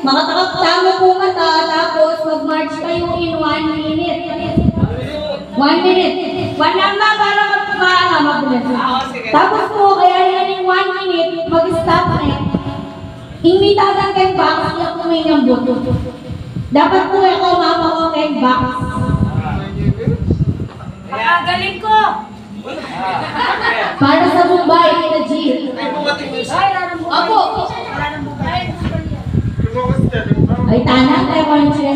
Makatakaptama po mata, tapos mag-march kayo in 1 minute. 1 minute. 1 number para mabulat. Tapos po, kaya yan in 1 minute, mag-stop na eh. Hindi tatangkay box, yung kumay ng buto. Dapat po ako mama ko kay box. Galing ko! Para sa Mumbai, na Jill. Opo. Ay, tanan tayo ko yung siya.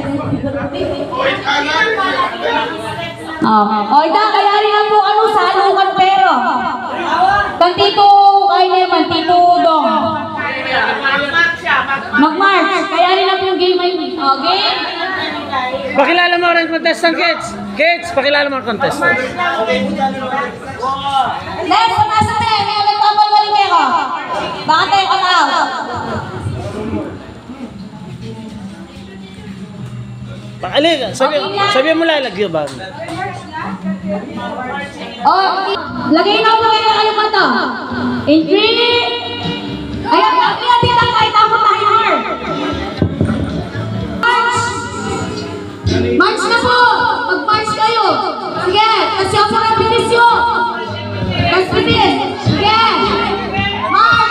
Ito, kaya rin ang po ano, salukan pero. Kang tito, kaya naman, tito Dong. Mag-march, kaya rin ang yung game ay, okay? Pakilala mo rin contestant, Kids. Kids, pakilala mo rin contestant. Next, nasa tayo, may nagpapagaling kayo. Baka tayo kataw. Pakilala, sabi mo lalagyo ba? Lagay na ako kayo kayo mata. In 3. Ayan, natin lang kahit ako timer. March na po! Mag-march kayo! Sige! Kasi ako sa repetisyon! Mas bilis! Sige! March!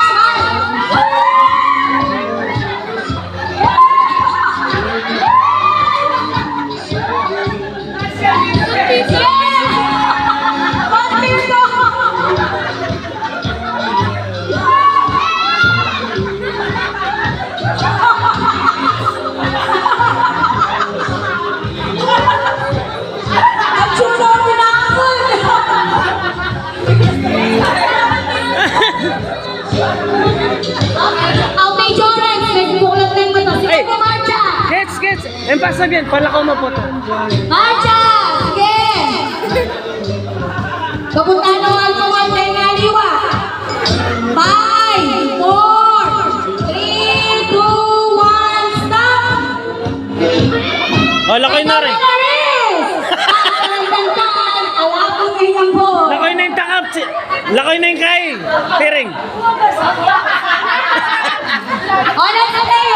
Empasa bien, palakaw mo po to. Marcha! Sige! Papunta na ang mga tayo nga liwa. 5, 4, 3, 2, 1, stop! Oh, lakoy na rin. Lakoy na yung takap. Lakoy na yung kain. Piring. O, nasa tayo